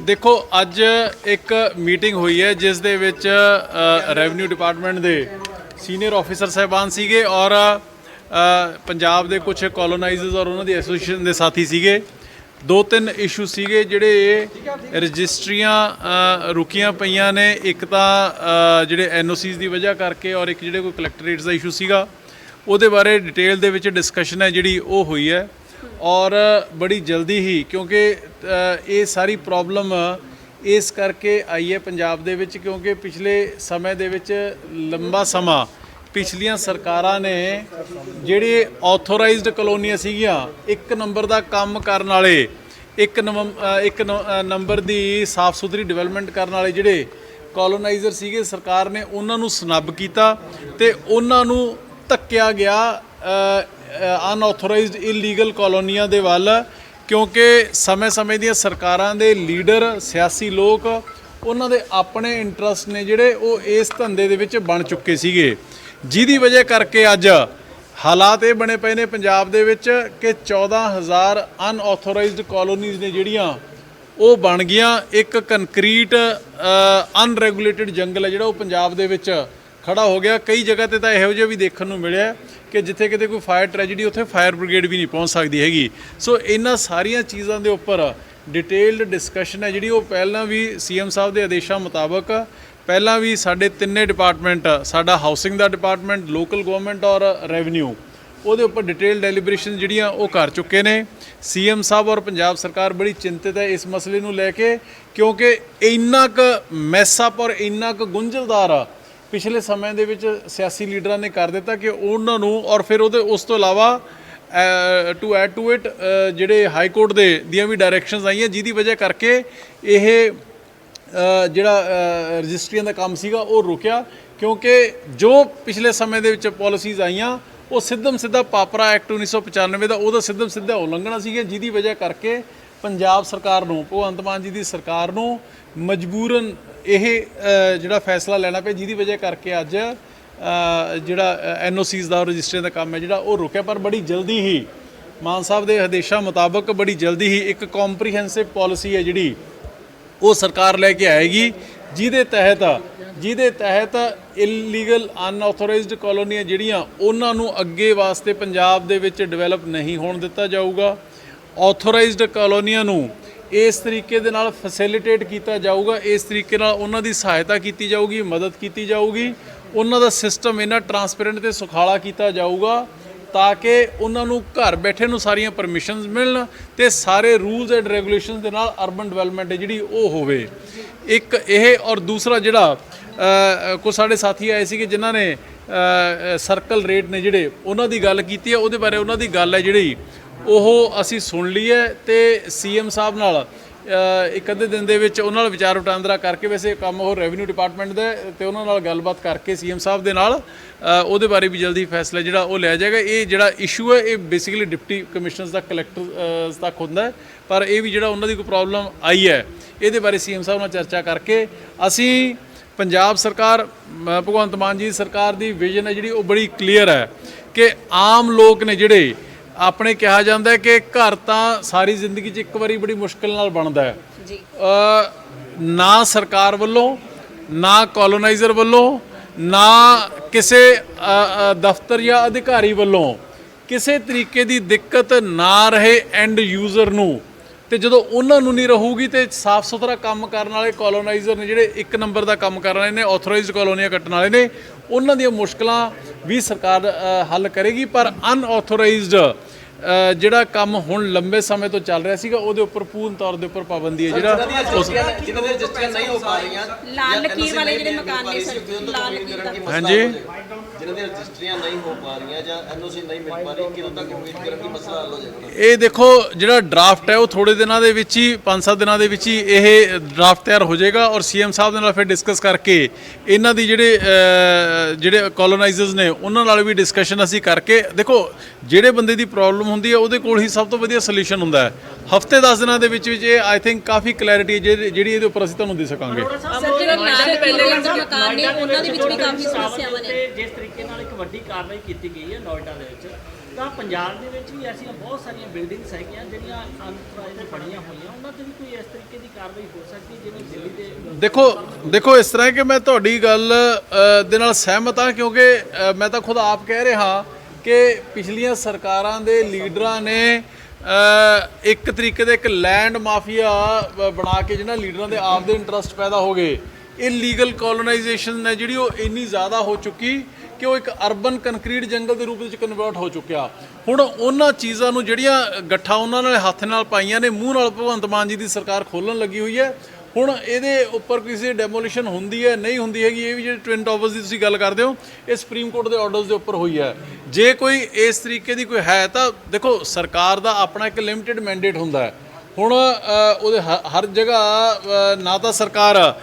देखो अज एक मीटिंग हुई है जिस दे विच रेवन्यू डिपार्टमेंट के सीनियर ऑफिसर साहबान सीगे और पंजाब के कुछ कॉलोनाइजर्स और उन्होंने एसोसीएशन के साथी सीगे। दो तीन इशू सीगे जिहड़े रजिस्ट्रियां रुकियां पईयां ने, एक तां जिहड़े NOCs की वजह करके और एक जिहड़े कोई कलैक्टरेट्स का इशू सीगा उहदे बारे डिटेल दे विच डिस्कशन है जिहड़ी वो हुई है और बड़ी जल्दी ही, क्योंकि ये सारी प्रॉब्लम इस करके आई है पंजाब दे विच क्योंकि पिछले समय दे विच लंबा समा पिछलियां सरकारां ने जिहड़े ऑथोराइज्ड कॉलोनियां सीगियां एक नंबर दा काम करन वाले एक नंबर दी साफ सुथरी डिवेलपमेंट करन वाले जिहड़े कॉलोनाइजर सीगे सरकार ने उन्हां नूं सनब कीता ते उन्हां नूं धक्किया गया अनऑथोराइज्ड इलीगल कॉलोनियां दे वल, क्योंकि समय समय दी सरकारां दे लीडर सियासी लोग उन्हां दे अपने इंटरस्ट ने जिहड़े वो इस धंधे दे विच बन चुके सीगे, जिहदी वजह करके अज हालात ये बने पे ने पंजाब दे विच कि 14,000 अनऑथोराइज्ड कॉलोनीज़ ने जिहड़ियां वो बन गईयां। एक कंक्रीट अनरैगूलेटेड जंगल है जिहड़ा वो पंजाब दे विच खड़ा हो गया। कई जगह ते तां इहो जिहा भी देखण नूं मिलिआ कि जिथे किते कोई फायर ट्रैजेडी उत्थे फायर ब्रिगेड भी नहीं पहुँच सकती हैगी। सो इन्हां सारियां चीज़ां दे उपर डिटेल्ड डिस्कशन है जिहड़ी वो पहलां भी CM साहब के आदेशों मुताबक पहलां भी साडे तिन्ने डिपार्टमेंट, साडा हाउसिंग दा डिपार्टमेंट, लोकल गवर्नमेंट और रेवन्यू, उहदे उपर डिटेल डेलीब्रेशन जिहड़ियां वो कर चुके ने। CM साहब और पंजाब सरकार बड़ी चिंतित है इस मसले नूं लैके, क्योंकि इन्ना क मैसअप और इन्ना क गुंझलदार पिछले समय दे विच सियासी लीडरां ने कर दिता कि उन्हां नूं और फिर उस तो इलावा टू एड टू इट जिहड़े हाई कोर्ट दे दियां भी डायरैक्शनस आईयां जिहदी वजह करके यह जिहड़ा रजिस्ट्रियां दा काम सीगा वो रुकिया, क्योंकि जो पिछले समय दे विच पॉलिसीज़ आईयां वो सिद्धम सिद्धा पापरा एक्ट 1995 का उहदा सिद्धम सिद्धा उलंघना सीगा, जिहदी वजह करके पंजाब सरकार नूं, भगवंत मान जी की सरकार नूं मजबूरन यह जिहड़ा फैसला लेना पिया, जिहदी वजह करके अज जिहड़ा NOCs का रजिस्ट्रियां का काम है जिहड़ा वो रुकिया। पर बड़ी जल्दी ही मान साहब के आदेशों मुताबक बड़ी जल्दी ही एक कॉम्प्रीहेंसिव पॉलिसी है जिहड़ी वो सरकार लैके आएगी, जिहदे तहत इलीगल अनऑथोराइज्ड कॉलोनियां जिहड़ियां उन्हां नूं अगे वास्ते पंजाब दे विच डिवेलप नहीं होण दिता जाऊगा। ऑथोराइज्ड कॉलोनियां नूं इस तरीके दे नाल फैसिलिटेट किया जाऊगा, इस तरीके नाल उन्हां दी सहायता की जाऊगी, मदद की जाऊगी, उन्हां दा सिस्टम इन्ना ट्रांसपेरेंट ते सुखाला किया जाऊगा ताकि उन्हां नूं घर बैठे नूं सारियां परमिशनस मिलण ते सारे रूल्स एंड रेगूलेशनस दे नाल अर्बन डिवेलपमेंट जिहड़ी वो होवे। एक यह और दूसरा जिहड़ा कुछ साडे साथी आए सीगे जिन्हां ने सर्कल रेट ने जिहड़े उन्हां दी गल कीती है, उहदे बारे उन्हां दी गल है जिहड़ी ਉਹ ਅਸੀਂ ਸੁਣ ਲਈ है तो CM साहब नाल एक अद्धे दिन दे विच उन्हां नाल विचार वटांदरा करके, वैसे काम वो रेवन्यू डिपार्टमेंट दा ते उन्हां नाल गलबात करके CM साहब दे नाल ਉਹਦੇ बारे भी जल्दी फैसला जिहड़ा वो लिया जाएगा। ये जिहड़ा इशू है ये बेसिकली डिप्टी कमिश्नरस तक कलैक्टर तक हुंदा है, पर ये भी जिहड़ा उन्हां दी कोई प्रॉब्लम आई है ये बारे CM साहब नाल चर्चा करके असी पंजाब सरकार भगवंत मान जी सरकार दी विजन है जिहड़ी वो बड़ी क्लीयर है कि आम लोग ने जिहड़े अपने कहा जाता है कि घर तो सारी जिंदगी एक बारी बड़ी मुश्किल नाल बनता है, ना सरकार वालों ना कॉलोनाइजर वालों ना किसी दफ्तर या अधिकारी वालों किसी तरीके की दिक्कत ना रहे एंड यूजर नूं, ते जदों उन्हां नूं नहीं रहूगी तो साफ सुथरा काम करने वाले कॉलोनाइजर ने जिहड़े एक नंबर का काम कर रहे हैं, ऑथोराइज्ड कॉलोनियां कट्टण वाले ने, उन्हां दी मुश्किलां भी सरकार हल करेगी। पर अनऑथोराइज्ड जिहड़ा काम हुण लंबे समय तो चल रहा सीगा उहदे उपर पूर्ण तौर दे उपर पाबंदी है जिहड़ा जिन्हां दे रजिस्ट्रियां नहीं हो पा रहीआं, लाल लकीर वाले जिहड़े मकान ने लाल लकीर दा, हां जी, जिन्हां दे रजिस्ट्रियां नहीं हो पा रहीआं जां NOC नहीं मिल पा रही, किदों तक उम्मीद करन दी मसला हल हो जाएगा? ये देखो जिहड़ा ड्राफ्ट है वो थोड़े दिनों के विच ही 5-7 दिनों के विच ही यह ड्राफ्ट तैयार हो जाएगा और CM साहब दे नाल फिर डिस्कस करके इन्हां दी जिहड़े कॉलोनाइजर्स ने उन्हां नाल भी डिस्कशन असीं करके, देखो जिहड़े बंदे दी प्रॉब्लम हुंदी है ਉਹਦੇ ਕੋਲ ਹੀ ਸਭ ਤੋਂ ਵਧੀਆ ਸੋਲੂਸ਼ਨ ਹੁੰਦਾ ਹੈ। ਹਫਤੇ 10 ਦਿਨਾਂ ਦੇ ਵਿੱਚ ਇਹ ਆਈ ਥਿੰਕ ਕਾਫੀ ਕਲੈਰਿਟੀ ਹੈ ਜਿਹੜੀ ਇਹਦੇ ਉੱਪਰ ਅਸੀਂ ਤੁਹਾਨੂੰ ਦੇ ਸਕਾਂਗੇ। ਸਰ ਜਿਹੜਾ ਨਾਲ ਪਹਿਲੇ ਮਕਾਨ ਨੇ ਉਹਨਾਂ ਦੇ ਵਿੱਚ ਵੀ ਕਾਫੀ ਸਮੱਸਿਆਵਾਂ ਨੇ। ਜਿਸ ਤਰੀਕੇ ਨਾਲ ਇੱਕ ਵੱਡੀ ਕਾਰਵਾਈ ਕੀਤੀ ਗਈ ਹੈ ਨੋਇਡਾ ਦੇ ਵਿੱਚ, ਤਾਂ ਪੰਜਾਬ ਦੇ ਵਿੱਚ ਵੀ ਐਸੀਆਂ ਬਹੁਤ ਸਾਰੀਆਂ ਬਿਲਡਿੰਗਸ ਹੈਗੀਆਂ ਜਿਹੜੀਆਂ ਅਨਥੋਰਾਈਜ਼ਡ ਬਣੀਆਂ ਹੋਈਆਂ, ਉਹਨਾਂ ਤੇ ਵੀ ਕੋਈ ਇਸ ਤਰੀਕੇ ਦੀ ਕਾਰਵਾਈ ਹੋ ਸਕਦੀ ਹੈ ਜਿਵੇਂ ਦਿੱਲੀ ਦੇ? ਦੇਖੋ ਇਸ ਤਰ੍ਹਾਂ ਹੈ ਕਿ ਮੈਂ ਤੁਹਾਡੀ ਗੱਲ ਦੇ ਨਾਲ ਸਹਿਮਤ ਹਾਂ, ਕਿਉਂਕਿ ਮੈਂ ਤਾਂ ਖੁਦ ਆਪ ਕਹਿ ਰਿਹਾ ਕਿ ਪਿਛਲੀਆਂ ਸਰਕਾਰਾਂ ਦੇ ਲੀਡਰਾਂ ਨੇ ਇੱਕ ਤਰੀਕੇ ਦਾ ਇੱਕ ਲੈਂਡ ਮਾਫੀਆ ਬਣਾ ਕੇ ਜਿਹਨਾਂ ਲੀਡਰਾਂ ਦੇ ਆਪ ਦੇ ਇੰਟਰਸਟ ਪੈਦਾ ਹੋ ਗਏ। ਇਲੀਗਲ ਕੋਲੋਨਾਈਜੇਸ਼ਨ ਹੈ ਜਿਹੜੀ ਉਹ ਇੰਨੀ ਜ਼ਿਆਦਾ ਹੋ ਚੁੱਕੀ ਕਿ ਉਹ ਇੱਕ ਅਰਬਨ ਕੰਕਰੀਟ ਜੰਗਲ ਦੇ ਰੂਪ ਵਿੱਚ ਕਨਵਰਟ ਹੋ ਚੁੱਕਿਆ। ਹੁਣ ਉਹਨਾਂ ਚੀਜ਼ਾਂ ਨੂੰ ਜਿਹੜੀਆਂ ਗੱਠਾਂ ਉਹਨਾਂ ਨਾਲ ਹੱਥ ਨਾਲ ਪਾਈਆਂ ਨੇ, ਮੂੰਹ ਨਾਲ ਭਗਵੰਤ ਮਾਨ ਜੀ ਦੀ ਸਰਕਾਰ ਖੋਲਣ ਲੱਗੀ ਹੋਈ ਹੈ। ਹੁਣ ਇਹਦੇ ਉੱਪਰ ਕਿਸੇ ਡੈਮੋਲੀਸ਼ਨ ਹੁੰਦੀ ਹੈ ਨਹੀਂ ਹੁੰਦੀ ਹੈਗੀ, ਇਹ ਵੀ ਜਿਹੜੇ ਟਵਿਨ ਟਾਵਰਸ ਦੀ ਤੁਸੀਂ ਗੱਲ ਕਰਦੇ ਹੋ, ਇਹ ਸੁਪਰੀਮ ਕੋਰਟ ਦੇ ਆਰਡਰਸ ਦੇ ਉੱਪਰ ਹੋਈ ਹੈ। ਜੇ ਕੋਈ ਇਸ ਤਰੀਕੇ ਦੀ ਕੋਈ ਹੈ ਤਾਂ ਦੇਖੋ ਸਰਕਾਰ ਦਾ ਆਪਣਾ ਇੱਕ ਲਿਮਿਟਿਡ ਮੈਂਡੇਟ ਹੁੰਦਾ ਹੈ। ਹੁਣ ਉਹਦੇ ਹਰ ਜਗ੍ਹਾ ਨਾ ਤਾਂ ਸਰਕਾਰ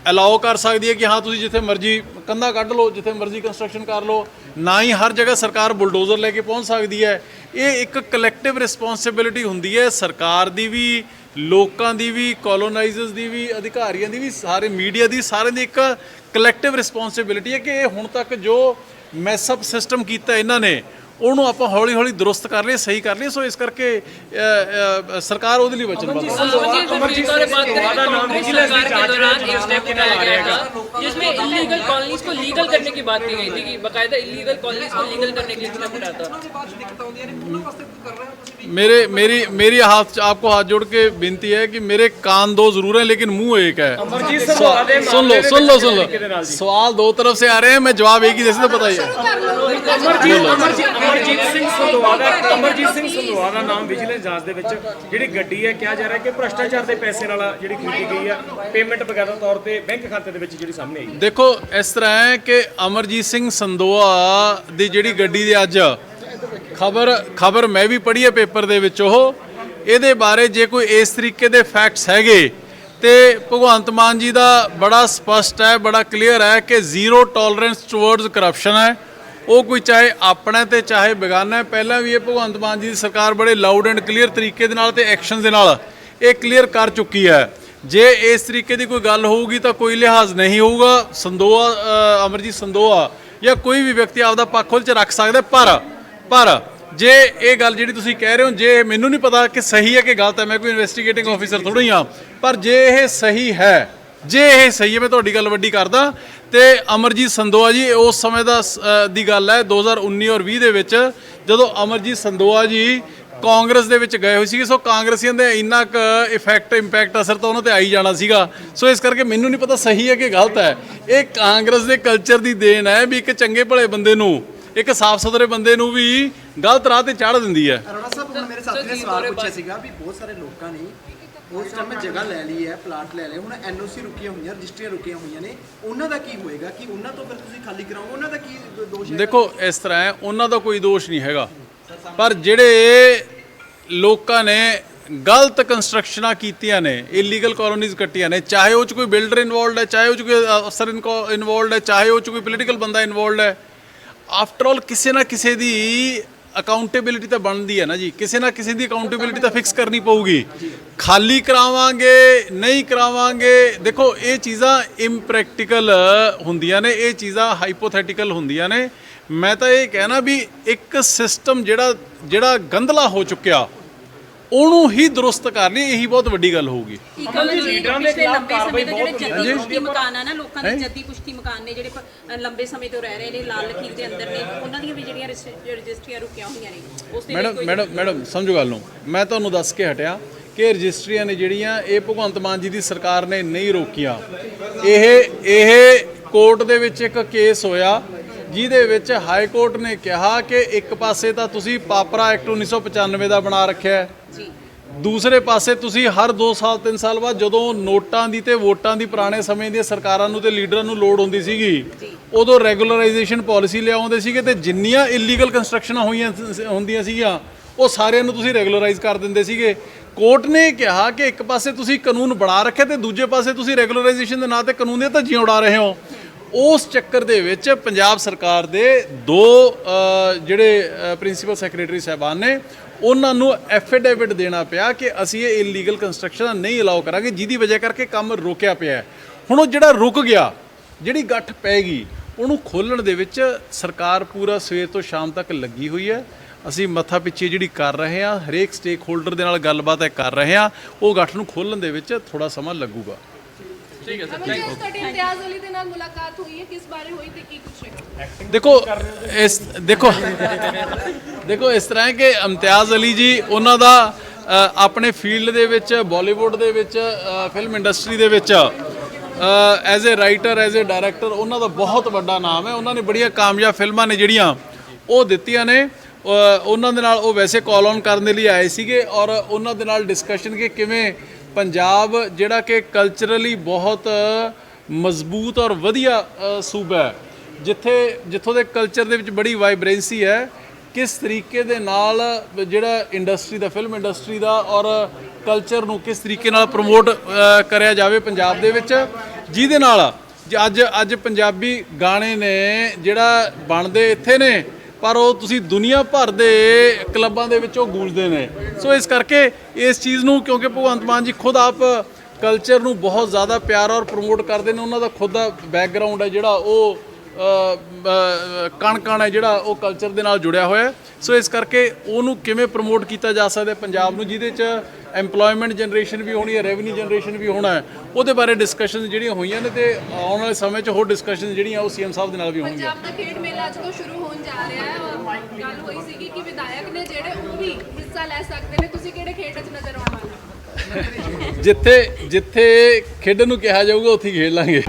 ਅਲਾਓ ਕਰ ਸਕਦੀ ਹੈ ਕਿ ਹਾਂ ਤੁਸੀਂ ਜਿੱਥੇ ਮਰਜ਼ੀ ਕੰਧਾਂ ਕੱਢ ਲਓ, ਜਿੱਥੇ ਮਰਜ਼ੀ ਕੰਸਟਰਕਸ਼ਨ ਕਰ ਲਓ, ਨਾ ਹੀ ਹਰ ਜਗ੍ਹਾ ਸਰਕਾਰ ਬੁਲਡੋਜ਼ਰ ਲੈ ਕੇ ਪਹੁੰਚ ਸਕਦੀ ਹੈ। ਇਹ ਇੱਕ ਕਲੈਕਟਿਵ ਰਿਸਪੌਂਸਿਬਿਲਿਟੀ ਹੁੰਦੀ ਹੈ ਸਰਕਾਰ ਦੀ ਵੀ, ਲੋਕਾਂ ਦੀ ਵੀ, ਕੋਲੋਨਾਈਜ਼ਰਸ ਦੀ ਵੀ, ਅਧਿਕਾਰੀਆਂ ਦੀ ਵੀ, ਸਾਰੇ ਮੀਡੀਆ ਦੀ, ਸਾਰਿਆਂ ਦੀ ਇੱਕ ਕਲੈਕਟਿਵ ਰਿਸਪੌਂਸਿਬਿਲਿਟੀ ਹੈ ਕਿ ਇਹ ਹੁਣ ਤੱਕ ਜੋ ਮੈਸਅਪ ਸਿਸਟਮ ਕੀਤਾ ਇਹਨਾਂ ਨੇ ਉਹਨੂੰ ਆਪਾਂ ਹੌਲੀ ਹੌਲੀ ਦਰੁਸਤ ਕਰ ਲਈਏ, ਸਹੀ ਕਰ ਲਈਏ। ਸੋ ਇਸ ਕਰਕੇ ਸਰਕਾਰ ਉਹਦੇ ਲਈ ਵਚਨਬੱਧ ਹੈ। अमरजीत सर बात करें तो कांग्रेस सरकार के दौरान एक स्टेप उठाया गया था जिसमें इलीगल कॉलोनीज को लीगल करने की बात की गई थी कि बाकायदा इलीगल कॉलोनीज को लीगल करने के लिए स्टेप उठाया था। मेरी आपको हाथ जोड़ के विनती है कि मेरे कान दो जरूर हैं लेकिन मुंह एक है। सुन लो सवाल दो तरफ से आ रहे हैं, मैं जवाब एक ही जैसे तो बताइए। ਅਮਰਜੀਤ ਸਿੰਘ ਸੰਦੋਆ ਦਾ ਨਾਮ ਵਿਜੀਲੈਂਸ ਜਾਂਚ ਦੇ ਵਿੱਚ ਜਿਹੜੀ ਗੱਡੀ ਹੈ ਕਿਹਾ ਜਾ ਰਿਹਾ ਕਿ ਭ੍ਰਸ਼ਟਾਚਾਰ ਦੇ ਪੈਸੇ ਨਾਲ ਜਿਹੜੀ ਖਰੀਦੀ ਗਈ ਆ, ਪੇਮੈਂਟ ਬਕਾਇਦਾ ਤੌਰ ਤੇ ਬੈਂਕ ਖਾਤੇ ਦੇ ਵਿੱਚ ਜਿਹੜੀ ਸਾਹਮਣੇ ਆਈ। ਦੇਖੋ ਇਸ ਤਰ੍ਹਾਂ ਹੈ ਕਿ ਅਮਰਜੀਤ ਸਿੰਘ ਸੰਦੋਆ ਦੀ ਜਿਹੜੀ ਗੱਡੀ ਦੀ ਅੱਜ ਖਬਰ ਮੈਂ ਵੀ ਪੜ੍ਹੀ ਹੈ ਪੇਪਰ ਦੇ ਵਿੱਚ, ਉਹ ਇਹਦੇ ਬਾਰੇ ਜੇ ਕੋਈ ਇਸ ਤਰੀਕੇ ਦੇ ਫੈਕਟਸ ਹੈਗੇ ਤੇ ਭਗਵੰਤ ਮਾਨ ਜੀ ਦਾ ਬੜਾ ਸਪਸ਼ਟ ਹੈ, ਬੜਾ ਕਲੀਅਰ ਹੈ ਕਿ ਜ਼ੀਰੋ ਟੋਲਰੈਂਸ ਟੁਵਰਡਸ ਕਰਪਸ਼ਨ ਹੈ। ਉਹ ਕੋਈ ਚਾਹੇ ਆਪਣਾ ਤੇ ਚਾਹੇ ਬੇਗਾਨਾ ਹੈ। ਪਹਿਲਾਂ ਵੀ ਇਹ ਭਗਵੰਤ ਮਾਨ ਜੀ ਦੀ ਸਰਕਾਰ ਬੜੇ ਲਾਊਡ ਐਂਡ ਕਲੀਅਰ ਤਰੀਕੇ ਦੇ ਨਾਲ ਤੇ ਐਕਸ਼ਨ ਦੇ ਨਾਲ ਇਹ ਕਲੀਅਰ ਕਰ ਚੁੱਕੀ ਹੈ। ਜੇ ਇਸ ਤਰੀਕੇ ਦੀ ਕੋਈ ਗੱਲ ਹੋਊਗੀ ਤਾਂ ਕੋਈ ਲਿਹਾਜ਼ ਨਹੀਂ ਹੋਊਗਾ। ਅਮਰਜੀਤ ਸੰਦੋਆ ਜਾਂ ਕੋਈ ਵੀ ਵਿਅਕਤੀ ਆਪਦਾ ਪੱਖ ਉਹਦੇ 'ਚ ਰੱਖ ਸਕਦਾ। ਪਰ ਜੇ ਇਹ ਗੱਲ ਜਿਹੜੀ ਤੁਸੀਂ ਕਹਿ ਰਹੇ ਹੋ, ਜੇ ਮੈਨੂੰ ਨਹੀਂ ਪਤਾ ਕਿ ਸਹੀ ਹੈ ਕਿ ਗਲਤ ਹੈ, ਮੈਂ ਕੋਈ ਇਨਵੈਸਟੀਗੇਟਿੰਗ ਆਫੀਸਰ ਥੋੜ੍ਹੀ ਹਾਂ, ਪਰ ਜੇ ਇਹ ਸਹੀ ਹੈ ਮੈਂ ਤੁਹਾਡੀ ਗੱਲ ਵੱਡੀ ਕਰਦਾ। ਤੇ ਅਮਰਜੀਤ ਸੰਦੋਆ ਜੀ ਉਸ ਸਮੇਂ ਦੀ ਗੱਲ ਹੈ 2019 ਔਰ 20 ਦੇ ਵਿੱਚ, ਜਦੋਂ ਅਮਰਜੀਤ ਸੰਦੋਆ ਜੀ ਕਾਂਗਰਸ ਦੇ ਵਿੱਚ ਗਏ ਹੋਏ ਸੀਗੇ। ਸੋ ਕਾਂਗਰਸੀਆਂ ਦੇ ਇੰਨਾ ਕੁ ਇੰਪੈਕਟ ਅਸਰ ਤਾਂ ਉਹਨਾਂ ਤੇ ਆਈ ਜਾਣਾ ਸੀਗਾ। ਸੋ ਇਸ ਕਰਕੇ ਮੈਨੂੰ ਨਹੀਂ ਪਤਾ ਸਹੀ ਹੈ ਕਿ ਗਲਤ ਹੈ। ਇਹ ਕਾਂਗਰਸ ਦੇ ਕਲਚਰ ਦੀ ਦੇਣ ਹੈ ਵੀ ਇੱਕ ਚੰਗੇ ਭਲੇ ਬੰਦੇ ਨੂੰ, ਇੱਕ ਸਾਫ਼ ਸੁਥਰੇ ਬੰਦੇ ਨੂੰ ਵੀ ਗਲਤ ਰਾਹ ਤੇ ਚਾੜ ਦਿੰਦੀ ਹੈ। ਅਰੋੜਾ ਸਾਹਿਬ, ਹੁਣ ਮੇਰੇ ਸਾਥੀ ਨੇ ਸਵਾਲ ਪੁੱਛਿਆ ਸੀਗਾ ਵੀ ਬਹੁਤ ਸਾਰੇ ਲੋਕਾਂ ਨੇ ਉਸ ਟਾਈਮ ਜਗ੍ਹਾ ਲੈ ਲਈ ਹੈ, ਪਲਾਟ ਲੈ ਲਏ, ਹੁਣ ਐਨਓਸੀ ਰੁਕੀਆਂ ਹੋਈਆਂ, ਰਜਿਸਟਰੀਆਂ ਰੁਕੀਆਂ ਹੋਈਆਂ ਨੇ, ਉਹਨਾਂ ਦਾ ਕੀ ਹੋਏਗਾ? ਕਿ ਉਹਨਾਂ ਤੋਂ ਫਿਰ ਤੁਸੀਂ ਖਾਲੀ ਕਰਾਓਗੇ? ਉਹਨਾਂ ਦਾ ਕੀ ਦੋਸ਼ ਹੈ? ਦੇਖੋ ਇਸ ਤਰ੍ਹਾਂ ਹੈ, ਉਹਨਾਂ ਦਾ ਕੋਈ ਦੋਸ਼ ਨਹੀਂ ਹੈਗਾ, ਪਰ ਜਿਹੜੇ ਲੋਕਾਂ ਨੇ ਗਲਤ ਕੰਸਟਰਕਸ਼ਨਾਂ ਕੀਤੀਆਂ ਨੇ, ਇਲੀਗਲ ਕਾਲੋਨੀਜ਼ ਕੱਟੀਆਂ ਨੇ, ਚਾਹੇ ਉਹ 'ਚ ਕੋਈ ਬਿਲਡਰ ਇਨਵੋਲਡ ਹੈ, ਚਾਹੇ ਉਹ 'ਚ ਕੋਈ ਅਫਸਰ ਇਨਵੋਲਡ ਹੈ, ਚਾਹੇ ਉਹ 'ਚ ਕੋਈ ਪੋਲੀਟੀਕਲ ਬੰਦਾ ਇਨਵੋਲਡ ਹੈ, ਆਫਟਰ ਆਲ ਕਿਸੇ ਨਾ ਕਿਸੇ ਦੀ ਅਕਾਊਂਟੇਬਿਲਿਟੀ ਤਾਂ ਬਣਦੀ ਹੈ ਨਾ ਜੀ। ਕਿਸੇ ਨਾ ਕਿਸੇ ਦੀ ਅਕਾਊਂਟੇਬਿਲਿਟੀ ਤਾਂ ਫਿਕਸ ਕਰਨੀ ਪਊਗੀ। ਖਾਲੀ ਕਰਾਵਾਂਗੇ ਨਹੀਂ ਕਰਾਵਾਂਗੇ, ਦੇਖੋ ਇਹ ਚੀਜ਼ਾਂ ਇੰਪ੍ਰੈਕਟੀਕਲ ਹੁੰਦੀਆਂ ਨੇ, ਇਹ ਚੀਜ਼ਾਂ ਹਾਈਪੋਥੈਟੀਕਲ ਹੁੰਦੀਆਂ ਨੇ। ਮੈਂ ਤਾਂ ਇਹ ਕਹਿਣਾ ਵੀ ਇੱਕ ਸਿਸਟਮ ਜਿਹੜਾ ਗੰਧਲਾ ਹੋ ਚੁੱਕਿਆ ਉਹਨੂੰ ਹੀ ਦਰੁਸਤ ਕਰਨੀ, ਇਹੀ ਬਹੁਤ ਵੱਡੀ ਗੱਲ ਹੋਊਗੀ। ਲੀਡਰਾਂ ਦੇ ਖਿਲਾਫ ਕਾਰਵਾਈ ਬਹੁਤ ਜੱਦੀ ਪੁਸ਼ਤੀ ਮਕਾਨ ਆ ਨਾ, ਲੋਕਾਂ ਦੇ ਜੱਦੀ ਪੁਸ਼ਤੀ ਮਕਾਨ ਨੇ ਜਿਹੜੇ ਲੰਬੇ ਸਮੇਂ ਤੋਂ ਰਹਿ ਰਹੇ ਨੇ, ਲਾਲ ਲਖੀਰ ਦੇ ਅੰਦਰ ਨੇ, ਉਹਨਾਂ ਦੀਆਂ ਵੀ ਜਿਹੜੀਆਂ ਰਜਿਸਟਰੀਆਂ ਰੁਕੀਆਂ ਹੋਈਆਂ ਨੇ, ਉਸ ਦੇ ਮੈਡਮ ਸਮਝੋ ਗੱਲ ਨੂੰ, ਮੈਂ ਤੁਹਾਨੂੰ ਦੱਸ ਕੇ ਹਟਿਆ ਕਿ ਰਜਿਸਟਰੀਆਂ ਨੇ ਜਿਹੜੀਆਂ ਇਹ ਭਗਵੰਤ ਮਾਨ ਜੀ ਦੀ ਸਰਕਾਰ ਨੇ ਨਹੀਂ ਰੋਕੀਆਂ। ਇਹ ਕੋਰਟ ਦੇ ਵਿੱਚ ਇੱਕ ਕੇਸ ਹੋਇਆ ਜਿਹਦੇ ਵਿੱਚ ਹਾਈ ਕੋਰਟ ਨੇ ਕਿਹਾ ਕਿ ਇੱਕ ਪਾਸੇ ਤਾਂ ਤੁਸੀਂ ਪਾਪਰਾ ਐਕਟ 1995 ਦਾ ਬਣਾ ਰੱਖਿਆ ਹੈ, ਦੂਸਰੇ ਪਾਸੇ ਤੁਸੀਂ ਹਰ 2 ਸਾਲ 3 ਸਾਲ ਬਾਅਦ ਜਦੋਂ ਨੋਟਾਂ ਦੀ ਤੇ ਵੋਟਾਂ ਦੀ ਪੁਰਾਣੇ ਸਮੇਂ ਦੀਆਂ ਸਰਕਾਰਾਂ ਨੂੰ ਤੇ ਲੀਡਰਾਂ ਨੂੰ ਲੋੜ ਹੁੰਦੀ ਸੀਗੀ, ਉਦੋਂ ਰੈਗੂਲਰਾਈਜੇਸ਼ਨ ਪਾਲਿਸੀ ਲਿਆਉਂਦੇ ਸੀਗੇ ਤੇ ਜਿੰਨੀਆਂ ਇਲੀਗਲ ਕੰਸਟਰਕਸ਼ਨਾਂ ਹੁੰਦੀਆਂ ਸੀਗੀਆਂ ਉਹ ਸਾਰਿਆਂ ਨੂੰ ਤੁਸੀਂ ਰੈਗੂਲਰਾਈਜ਼ ਕਰ ਦਿੰਦੇ ਸੀਗੇ। ਕੋਰਟ ਨੇ ਕਿਹਾ ਕਿ ਇੱਕ ਪਾਸੇ ਤੁਸੀਂ ਕਾਨੂੰਨ ਬਣਾ ਰੱਖਿਆ ਤੇ ਦੂਜੇ ਪਾਸੇ ਤੁਸੀਂ ਰੈਗੂਲਰਾਈਜੇਸ਼ਨ ਦੇ ਨਾਂ ਤੇ ਕਾਨੂੰਨ ਦੀਆਂ ਧੱਜੀਆਂ ਉਡਾ ਰਹੇ ਹੋ। ਉਸ ਚੱਕਰ ਦੇ ਵਿੱਚ ਪੰਜਾਬ ਸਰਕਾਰ ਦੇ 2 ਜਿਹੜੇ ਪ੍ਰਿੰਸੀਪਲ ਸੈਕਟਰੀ ਸਾਹਿਬਾਨ ਨੇ, ਉਹਨਾਂ ਨੂੰ ਐਫੀਡੇਵਿਟ ਦੇਣਾ ਪਿਆ ਕਿ ਅਸੀਂ ਇਹ ਇਲੀਗਲ ਕੰਸਟਰਕਸ਼ਨ ਨਹੀਂ ਅਲਾਉ ਕਰਾਂਗੇ, ਜਿਹਦੀ ਵਜ੍ਹਾ ਕਰਕੇ ਕੰਮ ਰੁਕਿਆ ਪਿਆ। ਹੁਣ ਉਹ ਜਿਹੜਾ ਰੁਕ ਗਿਆ, ਜਿਹੜੀ ਗੱਠ ਪੈ ਗਈ, ਉਹਨੂੰ ਖੋਲ੍ਹਣ ਦੇ ਵਿੱਚ ਸਰਕਾਰ ਪੂਰਾ ਸਵੇਰ ਤੋਂ ਸ਼ਾਮ ਤੱਕ ਲੱਗੀ ਹੋਈ ਹੈ। ਅਸੀਂ ਮੱਥਾ ਪਿੱਛੇ ਜਿਹੜੀ ਕਰ ਰਹੇ ਹਾਂ, ਹਰੇਕ ਸਟੇਕ ਹੋਲਡਰ ਦੇ ਨਾਲ ਗੱਲਬਾਤ ਕਰ ਰਹੇ ਹਾਂ, ਉਹ ਗੱਠ ਨੂੰ ਖੋਲ੍ਹਣ ਦੇ ਵਿੱਚ ਥੋੜਾ ਸਮਾਂ ਲੱਗੂਗਾ। ਠੀਕ ਹੈ ਸਰ, ਥੈਂਕ ਯੂ। ਤੁਹਾਡੀ ਇਮਤਿਆਜ਼ ਅਲੀ ਦੇ ਨਾਲ ਮੁਲਾਕਾਤ ਹੋਈ ਹੈ, ਕਿਸ ਬਾਰੇ ਹੋਈ ਤੇ ਕੀ ਕੁਛ ਹੈ? ਦੇਖੋ ਇਸ ਤਰ੍ਹਾਂ ਹੈ ਕਿ ਇਮਤਿਆਜ਼ ਅਲੀ ਜੀ ਉਹਨਾਂ ਦਾ ਆਪਣੇ ਫੀਲਡ ਦੇ ਵਿੱਚ, ਬਾਲੀਵੁੱਡ ਦੇ ਵਿੱਚ, ਫਿਲਮ ਇੰਡਸਟਰੀ ਦੇ ਵਿੱਚ as a writer, as a director ਉਹਨਾਂ ਦਾ ਬਹੁਤ ਵੱਡਾ ਨਾਮ ਹੈ। ਉਹਨਾਂ ਨੇ ਬੜੀਆਂ ਕਾਮਯਾਬ ਫਿਲਮਾਂ ਨੇ ਜਿਹੜੀਆਂ ਉਹ ਦਿੱਤੀਆਂ ਨੇ। ਉਹਨਾਂ ਦੇ ਨਾਲ ਉਹ ਵੈਸੇ ਕਾਲ ਔਨ ਕਰਨ ਦੇ ਲਈ ਆਏ ਸੀਗੇ ਔਰ ਉਹਨਾਂ ਦੇ ਨਾਲ ਡਿਸਕਸ਼ਨ ਕਿ ਕਿਵੇਂ ਪੰਜਾਬ ਜਿਹੜਾ ਕਿ ਕਲਚਰਲੀ ਬਹੁਤ ਮਜ਼ਬੂਤ ਔਰ ਵਧੀਆ ਸੂਬਾ ਹੈ, ਜਿੱਥੋਂ ਦੇ ਕਲਚਰ ਦੇ ਵਿੱਚ ਬੜੀ ਵਾਈਬ੍ਰੈਂਸੀ ਹੈ, ਕਿਸ ਤਰੀਕੇ ਦੇ ਨਾਲ ਜਿਹੜਾ ਇੰਡਸਟਰੀ ਦਾ, ਫਿਲਮ ਇੰਡਸਟਰੀ ਦਾ ਔਰ ਕਲਚਰ ਨੂੰ ਕਿਸ ਤਰੀਕੇ ਨਾਲ ਪ੍ਰਮੋਟ ਕਰਿਆ ਜਾਵੇ ਪੰਜਾਬ ਦੇ ਵਿੱਚ, ਜਿਹਦੇ ਨਾਲ ਅੱਜ ਪੰਜਾਬੀ ਗਾਣੇ ਨੇ ਜਿਹੜਾ ਬਣਦੇ ਇੱਥੇ ਨੇ ਪਰ ਉਹ ਤੁਸੀਂ ਦੁਨੀਆ ਭਰ ਦੇ ਕਲੱਬਾਂ ਦੇ ਵਿੱਚ ਉਹ ਗੂੰਜਦੇ ਨੇ। ਸੋ ਇਸ ਕਰਕੇ ਇਸ ਚੀਜ਼ ਨੂੰ, ਕਿਉਂਕਿ ਭਗਵੰਤ ਮਾਨ ਜੀ ਖੁਦ ਆਪ ਕਲਚਰ ਨੂੰ ਬਹੁਤ ਜ਼ਿਆਦਾ ਪਿਆਰ ਔਰ ਪ੍ਰਮੋਟ ਕਰਦੇ ਨੇ, ਉਹਨਾਂ ਦਾ ਖੁਦ ਦਾ ਬੈਕਗ੍ਰਾਉਂਡ ਹੈ ਜਿਹੜਾ ਉਹ ਕਣ ਹੈ ਜਿਹੜਾ ਉਹ ਕਲਚਰ ਦੇ ਨਾਲ ਜੁੜਿਆ ਹੋਇਆ। ਸੋ ਇਸ ਕਰਕੇ ਉਹਨੂੰ ਕਿਵੇਂ ਪ੍ਰਮੋਟ ਕੀਤਾ ਜਾ ਸਕਦਾ ਪੰਜਾਬ ਨੂੰ, ਜਿਹਦੇ 'ਚ ਐਮਪਲੋਇਮੈਂਟ ਜਨਰੇਸ਼ਨ ਵੀ ਹੋਣੀ ਹੈ, ਰੈਵਨਿਊ ਜਨਰੇਸ਼ਨ ਵੀ ਹੋਣਾ ਹੈ, ਉਹਦੇ ਬਾਰੇ ਡਿਸਕਸ਼ਨ ਜਿਹੜੀਆਂ ਹੋਈਆਂ ਨੇ ਤੇ ਆਉਣ ਵਾਲੇ ਸਮੇਂ 'ਚ ਹੋਰ ਡਿਸਕਸ਼ਨ ਜਿਹੜੀਆਂ ਉਹ ਸੀਐਮ ਸਾਹਿਬ ਦੇ ਨਾਲ ਵੀ ਹੋਣਗੀਆਂ। ਪੰਜਾਬ ਦਾ ਖੇਡ ਮੇਲਾ ਅੱਜ ਤੋਂ ਸ਼ੁਰੂ ਹੋਣ ਜਾ ਰਿਹਾ ਹੈ ਔਰ ਗੱਲ ਹੋਈ ਸੀਗੀ ਕਿ ਵਿਧਾਇਕ ਨੇ ਜਿਹੜੇ ਉਹ ਵੀ ਹਿੱਸਾ ਲੈ ਸਕਦੇ ਨੇ, ਤੁਸੀਂ ਕਿਹੜੇ ਖੇਡ 'ਚ ਨਜ਼ਰ ਆਉਣ ਵਾਲੇ? ਜਿੱਥੇ ਖੇਡਣ ਨੂੰ ਕਿਹਾ ਜਾਊਗਾ ਉੱਥੇ ਹੀ ਖੇਡ ਲਾਂਗੇ।